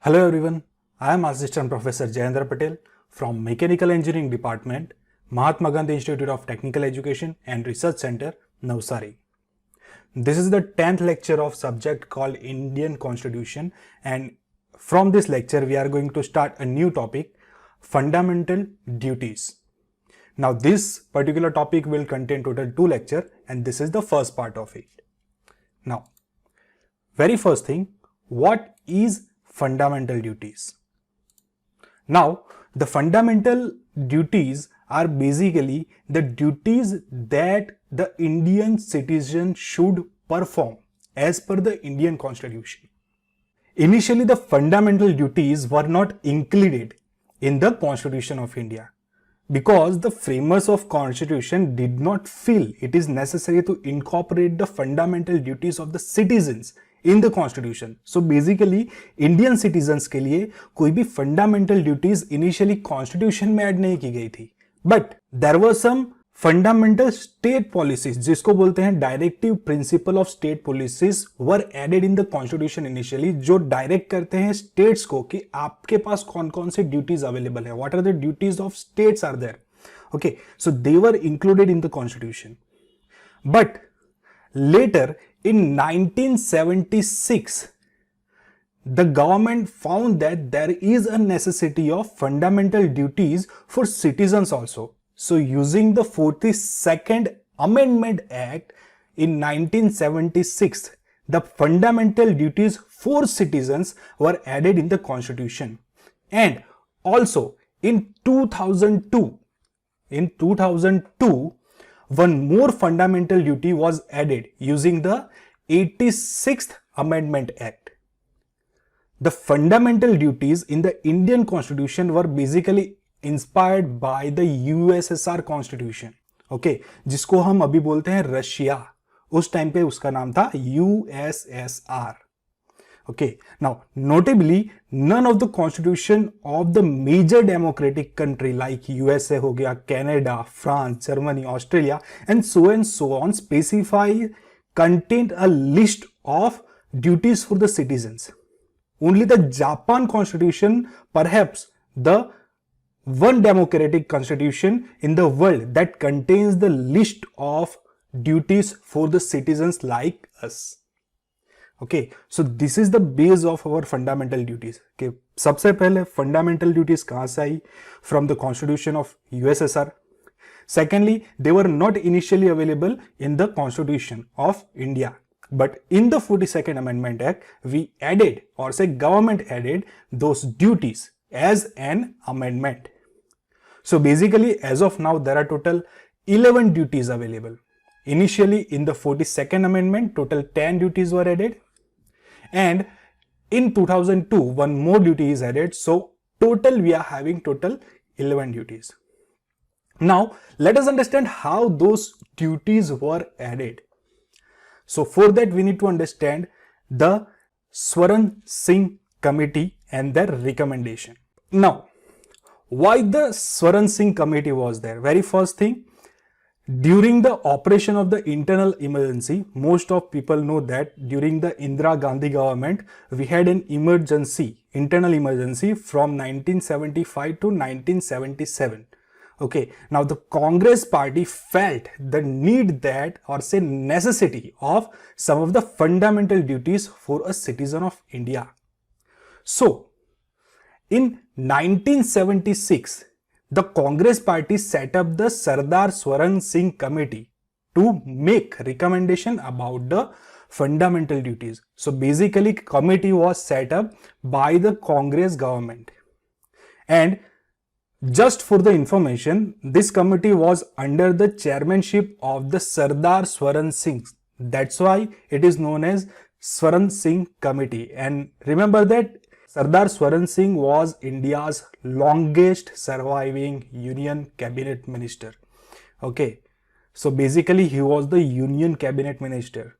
Hello everyone, I am Assistant Professor Jayendra Patel from Mechanical Engineering Department, Mahatma Gandhi Institute of Technical Education and Research Center, Navsari. This is the 10th lecture of subject called Indian Constitution, and from this lecture we are going to start a new topic, Fundamental Duties. Now this particular topic will contain total 2 lectures and this is the first part of it. Now, very first thing, what is fundamental duties? Now, the fundamental duties are basically the duties that the Indian citizen should perform as per the Indian Constitution. Initially, the fundamental duties were not included in the Constitution of India because the framers of Constitution did not feel it is necessary to incorporate the fundamental duties of the citizens in the Constitution. So basically Indian citizens के लिए कोई भी fundamental duties initially Constitution में add नहीं की गई थी, but there were some fundamental state policies जिसको बोलते हैं directive principle of state policies were added in the Constitution initially, जो direct करते हैं states को कि आपके पास कौन कौन से duties available है, what are the duties of states are there. Okay, so they were included in the Constitution, but later in 1976, the government found that there is a necessity of fundamental duties for citizens also. So using the 42nd Amendment Act in 1976, the fundamental duties for citizens were added in the Constitution. And also in 2002, one more fundamental duty was added using the 86th Amendment Act. The fundamental duties in the Indian Constitution were basically inspired by the USSR Constitution. Okay, जिसको हम अभी बोलते हैं Russia, उस time पे उसका नाम था USSR. Okay, now notably none of the constitution of the major democratic country like USA हो गया, Canada, France, Germany, Australia and so on specify contained a list of duties for the citizens. Only the Japan constitution, perhaps the one democratic constitution in the world that contains the list of duties for the citizens like us. Okay, so this is the base of our fundamental duties. Okay, सबसे पहले fundamental duties कहाँ से आई? From the Constitution of USSR. Secondly, they were not initially available in the Constitution of India. But in the 42nd Amendment Act, we added, or say government added, those duties as an amendment. So basically, as of now, there are total 11 duties available. Initially, in the 42nd Amendment, total 10 duties were added. And in 2002, one more duty is added. So total, we are having total 11 duties. Now, let us understand how those duties were added. So for that, we need to understand the Swaran Singh Committee and their recommendation. Now, why the Swaran Singh Committee was there? Very first thing, during the operation of the internal emergency, most of people know that during the Indira Gandhi government, we had an emergency, internal emergency from 1975 to 1977. Okay, now the Congress party felt the need that, or say necessity of some of the fundamental duties for a citizen of India. So, in 1976, the Congress party set up the Sardar Swaran Singh Committee to make recommendation about the fundamental duties. So basically, committee was set up by the Congress government. And just for the information, this committee was under the chairmanship of the Sardar Swaran Singh. That's why it is known as Swaran Singh Committee. And remember that Sardar Swaran Singh was India's longest surviving Union Cabinet Minister. Okay, so basically he was the Union Cabinet Minister.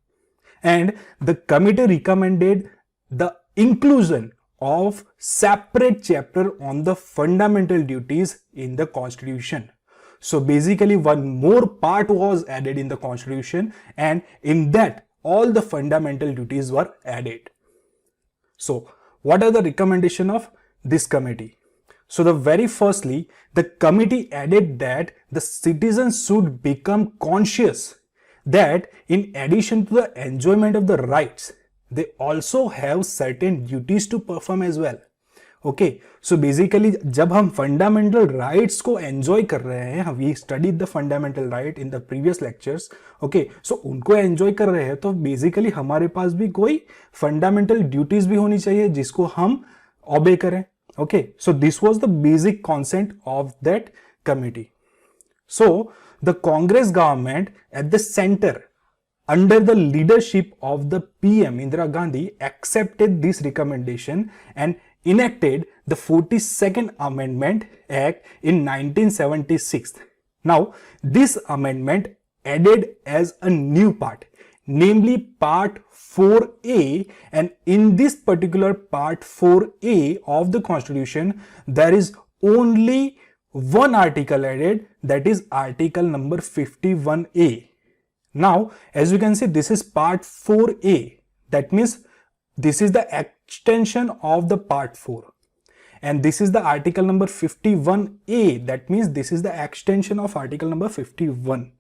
And the committee recommended the inclusion of separate chapter on the fundamental duties in the Constitution. So basically one more part was added in the Constitution, and in that all the fundamental duties were added. So What are the recommendation of this committee? So the very firstly, the committee added that the citizens should become conscious that in addition to the enjoyment of the rights, they also have certain duties to perform as well. Okay so basically जब हम fundamental rights को enjoy कर रहे हैं, we studied the fundamental right in the previous lectures, okay so उनको enjoy कर रहे हैं तो बेसिकली हमारे पास भी कोई फंडामेंटल ड्यूटीज भी होनी चाहिए जिसको हम ओबे करें. Okay so this was the basic concept of that committee. So the Congress government at the centre under the leadership of the PM Indira Gandhi accepted this recommendation and enacted the 42nd Amendment Act in 1976. Now, this amendment added as a new part, namely Part 4A, and in this particular Part 4A of the Constitution, there is only one article added, that is Article number 51A. Now, as you can see, this is Part 4A. That means this is the extension of the Part 4. And this is the Article number 51A. That means this is the extension of Article number 51.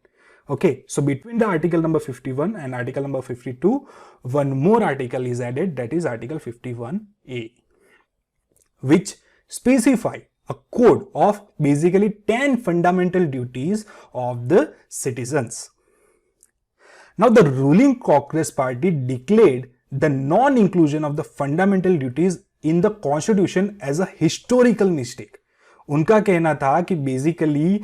Okay, so between the Article number 51 and Article number 52, one more article is added, that is Article 51A, which specify a code of basically 10 fundamental duties of the citizens. Now, the ruling Congress party declared the non-inclusion of the fundamental duties in the constitution as a historical mistake. उनका कहना था कि basically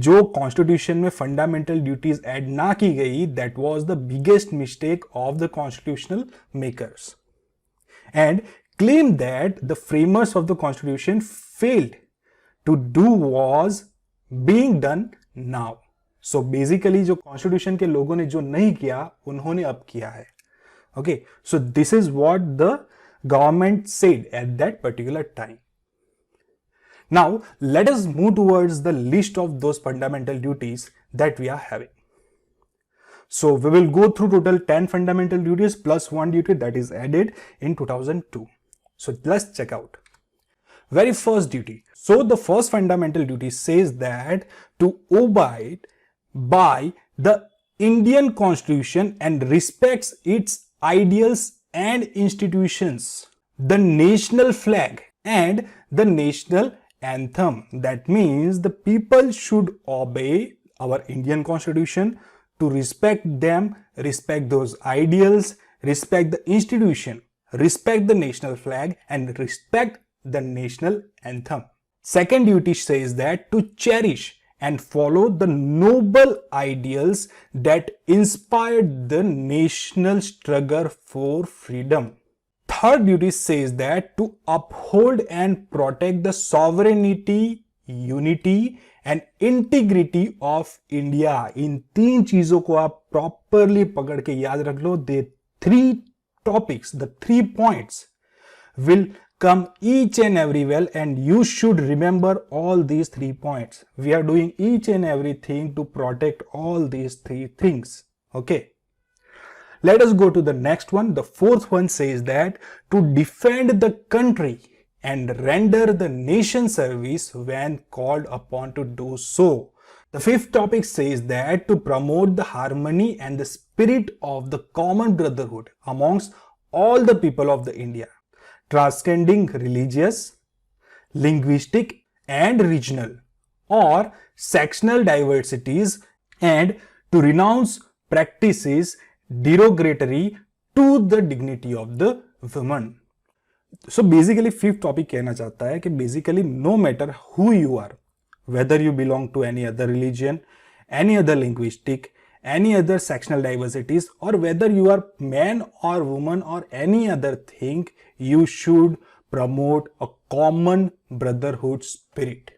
जो constitution में fundamental duties add ना की गई, that was the biggest mistake of the constitutional makers, and claim that the framers of the constitution failed to do was being done now. So basically जो constitution के लोगों ने जो नहीं किया उन्होंने अब किया है. Okay so this is what the government said at that particular time. Now let us move towards the list of those fundamental duties that we are having. So we will go through total 10 fundamental duties plus one duty that is added in 2002. So let's check out. Very first duty. So the first fundamental duty says that to abide by the Indian Constitution and respects its ideals and institutions, the national flag and the national anthem. That means the people should obey our Indian Constitution, to respect them, respect those ideals, respect the institution, respect the national flag and respect the national anthem. Second duty says that to cherish and follow the noble ideals that inspired the national struggle for freedom. Third duty says that to uphold and protect the sovereignty, unity and integrity of India. इन तीन चीजों को आप properly पकड़ के याद रख लो. The 3 topics, the 3 points will come each and everywhere, and you should remember all these 3 points. We are doing each and everything to protect all these 3 things. Okay, let us go to the next one. The fourth one says that to defend the country and render the nation service when called upon to do so. The fifth topic says that to promote the harmony and the spirit of the common brotherhood amongst all the people of the India, transcending religious, linguistic and regional or sectional diversities, and to renounce practices derogatory to the dignity of the woman. So basically fifth topic कहना चाहता है कि basically no matter who you are, whether you belong to any other religion, any other linguistic, any other sectional diversities, or whether you are man or woman or any other thing, you should promote a common brotherhood spirit.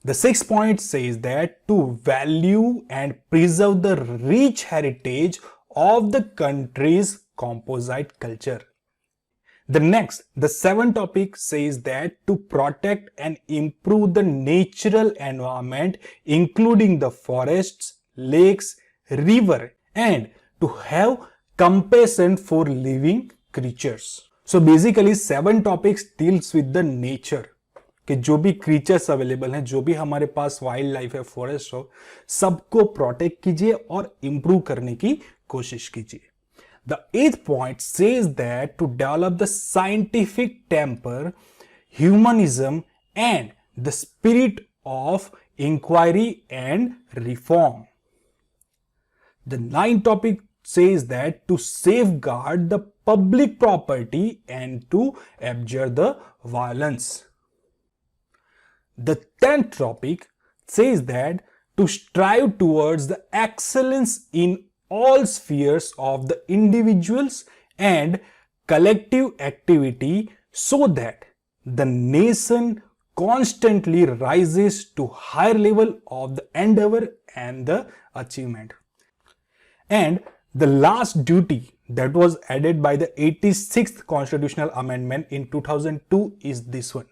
The sixth point says that to value and preserve the rich heritage of the country's composite culture. The seventh topic says that to protect and improve the natural environment, including the forests, lakes, river, and to have compassion for living creatures. So basically 7 topics deals with the nature, कि जो भी creatures available हैं, जो भी हमारे पास wild life है, forest हो, सबको प्रोटेक्ट कीजिए और इंप्रूव करने की कोशिश कीजिए. The eighth point says that to develop the scientific temper, humanism, and the spirit of inquiry and reform. The ninth topic says that to safeguard the public property and to abjure the violence. The 10th topic says that to strive towards the excellence in all spheres of the individuals and collective activity so that the nation constantly rises to higher level of the endeavor and the achievement. And the last duty that was added by the 86th constitutional amendment in 2002 is this one: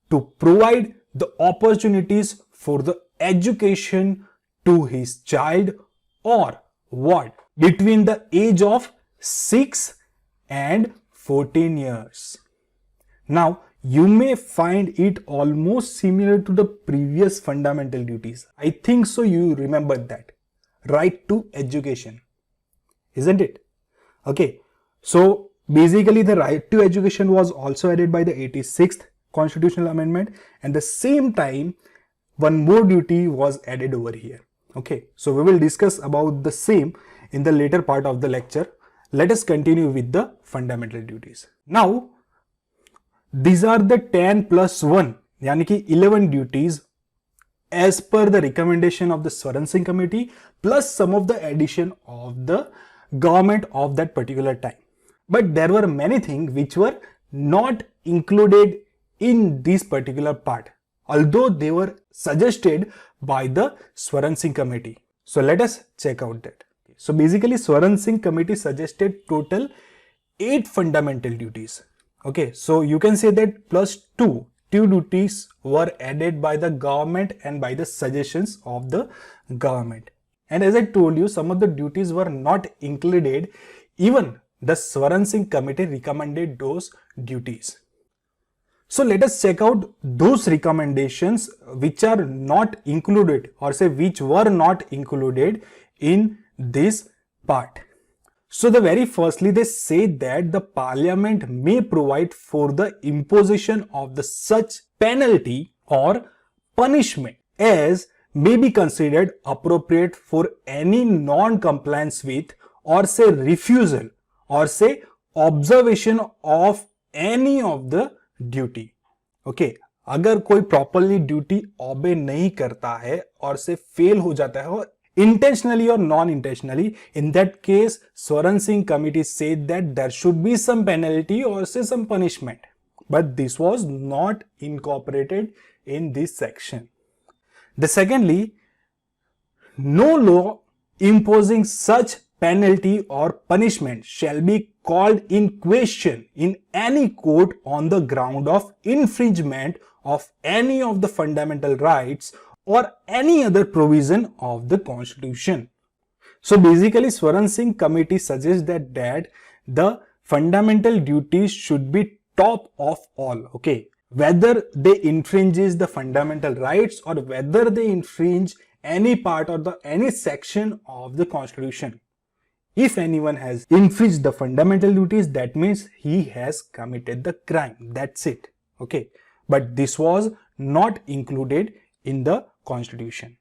to provide the opportunities for the education to his child or what between the age of 6 and 14 years. Now you may find it almost similar to the previous fundamental duties. I think so you remembered that. Right to education, isn't it? Okay, so basically the right to education was also added by the 86th constitutional amendment, and the same time one more duty was added over here. Okay, so we will discuss about the same in the later part of the lecture. Let us continue with the fundamental duties. Now these are the 10 plus 1 यानी कि 11 duties as per the recommendation of the Swaran Singh committee, plus some of the addition of the government of that particular time. But there were many things which were not included in this particular part, although they were suggested by the Swaran Singh committee. So let us check out that. So basically Swaran Singh committee suggested total 8 fundamental duties. Okay, so you can say that plus 2 duties were added by the government and by the suggestions of the government. And as I told you, some of the duties were not included. Even the Swaran Singh committee recommended those duties. So let us check out those recommendations which are not included, or say which were not included in this part. So the very firstly they say that the parliament may provide for the imposition of the such penalty or punishment as may be considered appropriate for any non-compliance with, or say refusal, or say observation of any of the duty. Okay, अगर कोई properly duty obey नहीं करता है और से fail हो जाता है intentionally or non-intentionally, in that case Swaran Singh committee said that there should be some penalty or say some punishment, but this was not incorporated in this section. The secondly, no law imposing such penalty or punishment shall be called in question in any court on the ground of infringement of any of the fundamental rights or any other provision of the constitution. So basically Swaran Singh committee suggests that the fundamental duties should be top of all. Okay, whether they infringes the fundamental rights or whether they infringe any part or any section of the constitution. If anyone has infringed the fundamental duties, that means he has committed the crime. That's it. Okay, but this was not included in the constitution.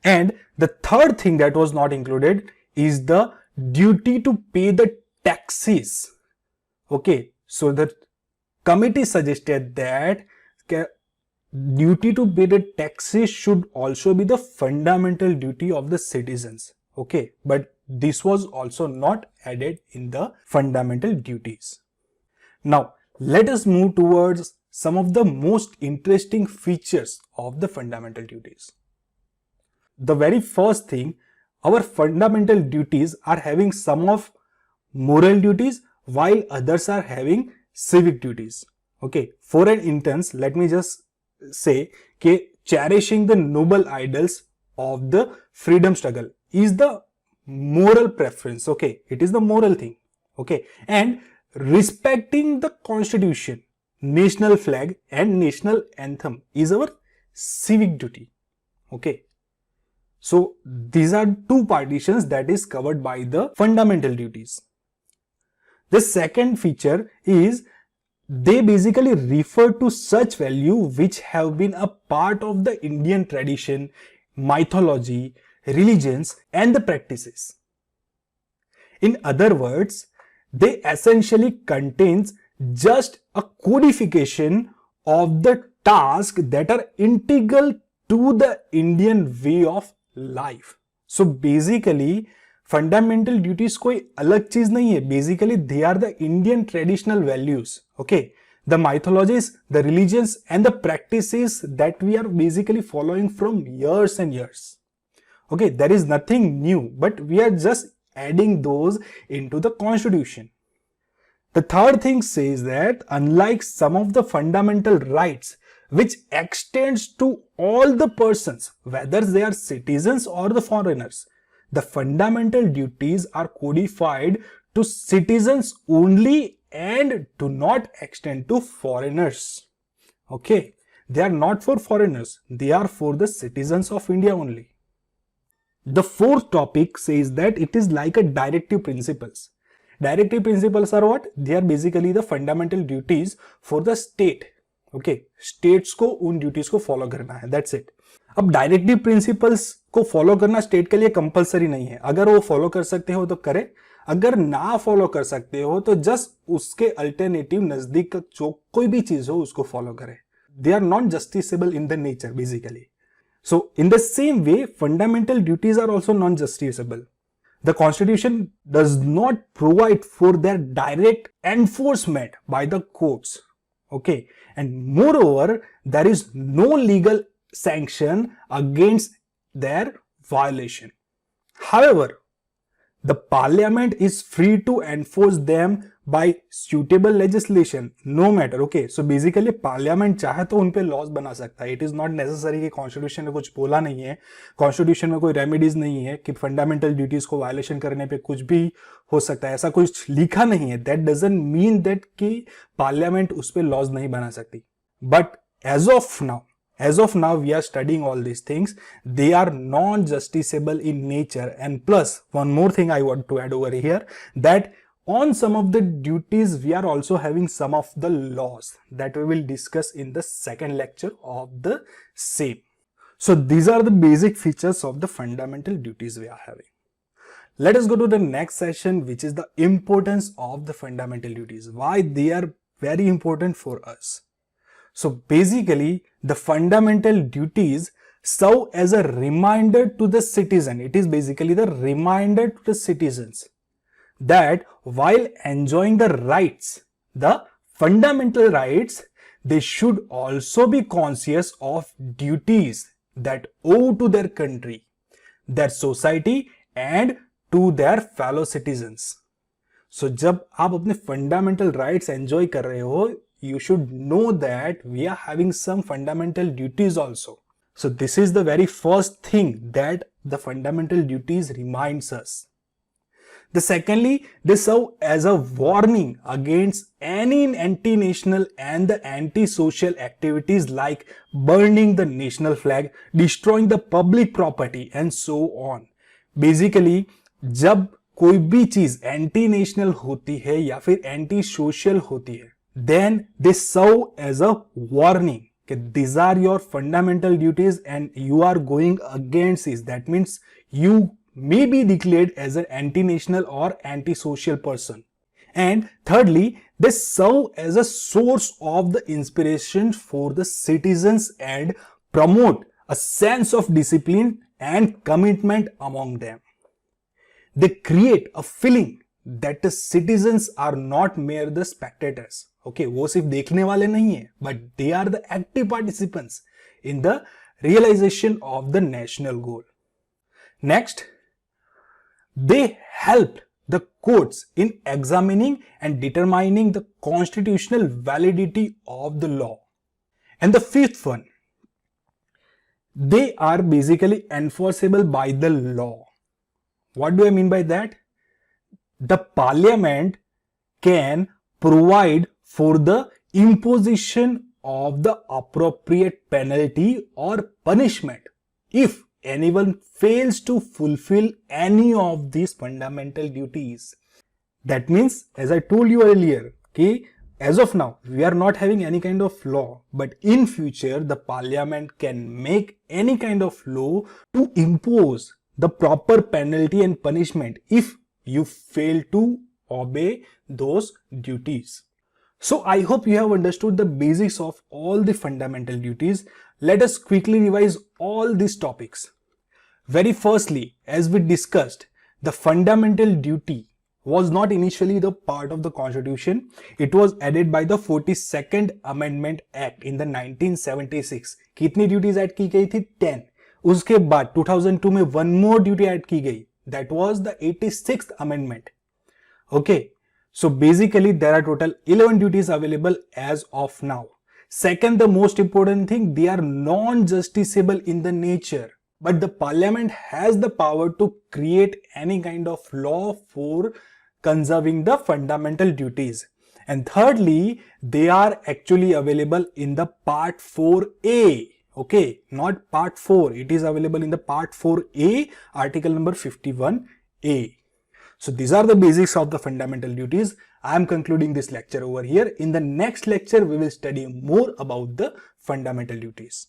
And the third thing that was not included is the duty to pay the taxes. Okay, so the committee suggested that duty to pay the taxes should also be the fundamental duty of the citizens. Okay, but this was also not added in the fundamental duties. Now let us move towards some of the most interesting features of the fundamental duties. The very first thing, our fundamental duties are having some of moral duties while others are having civic duties. Okay, for an instance, let me just say that cherishing the noble ideals of the freedom struggle is the moral preference. Okay, it is the moral thing. Okay, and respecting the constitution, national flag and national anthem is our civic duty. Okay. So these are two partitions that is covered by the fundamental duties. The second feature is they basically refer to such value which have been a part of the Indian tradition, mythology, religions and the practices. In other words, they essentially contains just a codification of the tasks that are integral to the Indian way of life. So basically fundamental duties कोई अलग चीज नहीं है, basically they are the Indian traditional values, okay, the mythologies, the religions and the practices that we are basically following from years and years. Okay, there is nothing new, but we are just adding those into the constitution. The third thing says that unlike some of the fundamental rights which extends to all the persons, whether they are citizens or the foreigners, the fundamental duties are codified to citizens only and do not extend to foreigners. Okay, they are not for foreigners, they are for the citizens of India only. The fourth topic says that it is like a directive principles. Directive principles are what? They are basically the fundamental duties for the state. Okay, states को उन duties को follow करना है, that's it. अब directive principles को follow करना state के लिए कंपलसरी नहीं है, अगर वो फॉलो कर सकते हो तो करे, अगर ना फॉलो कर सकते हो तो जस्ट उसके अल्टरनेटिव नजदीक का जो कोई भी चीज हो उसको फॉलो करे. They are not justiciable in the nature basically. So in the same way fundamental duties are also non justiciable. The constitution does not provide for their direct enforcement by the courts. Okay, and moreover, there is no legal sanction against their violation. However, the parliament is free to enforce them by suitable legislation, no matter. Okay, so basically parliament चाहे तो उन पे laws बना सकता है. It is not necessary कि constitution में कुछ बोला नहीं है, constitution में कोई remedies नहीं है कि fundamental duties को violation करने पे कुछ भी हो सकता है, ऐसा कुछ लिखा नहीं है. That doesn't mean that कि parliament उस पे laws नहीं बना सकती. But as of now we are studying all these things, they are non-justiciable in nature. And plus one more thing I want to add over here, that on some of the duties we are also having some of the laws that we will discuss in the second lecture of the same. So these are the basic features of the fundamental duties we are having. Let us go to the next session, which is the importance of the fundamental duties, why they are very important for us. So basically, the fundamental duties serve as a reminder to the citizen. It is basically the reminder to the citizens that while enjoying the rights, the fundamental rights, they should also be conscious of duties that owe to their country, their society and to their fellow citizens. So जब आप अपने fundamental rights enjoy कर रहे हो, you should know that we are having some fundamental duties also. So this is the very first thing that the fundamental duties reminds us. The secondly, they serve as a warning against any anti-national and the anti-social activities like burning the national flag, destroying the public property and so on. Basically, जब कोई भी चीज anti-national होती है या फिर anti-social होती है, then they serve as a warning that these are your fundamental duties and you are going against it. That means you may be declared as an anti-national or anti-social person. And thirdly, they serve as a source of the inspiration for the citizens and promote a sense of discipline and commitment among them. They create a feeling that the citizens are not mere the spectators. Okay, वो सिर्फ देखने वाले नहीं है, but they are the active participants in the realization of the national goal. Next, they help the courts in examining and determining the constitutional validity of the law. And the fifth one, they are basically enforceable by the law. What do I mean by that? The parliament can provide for the imposition of the appropriate penalty or punishment if anyone fails to fulfill any of these fundamental duties. That means, as I told you earlier, okay, as of now, we are not having any kind of law, but in future, the parliament can make any kind of law to impose the proper penalty and punishment if you fail to obey those duties. So I hope you have understood the basics of all the fundamental duties. Let us quickly revise all these topics. Very firstly, as we discussed, the fundamental duty was not initially the part of the constitution. It was added by the 42nd Amendment Act in the 1976. कितनी duties add की गई थी? 10. उसके बाद 2002 में one more duty add की गई. That was the 86th Amendment. Okay. So basically there are total 11 duties available as of now. Second, the most important thing, they are non-justiciable in the nature. But the parliament has the power to create any kind of law for conserving the fundamental duties. And thirdly, they are actually available in the part 4A. Okay, not part 4. It is available in the part 4A, article number 51A. So these are the basics of the fundamental duties. I am concluding this lecture over here. In the next lecture, we will study more about the fundamental duties.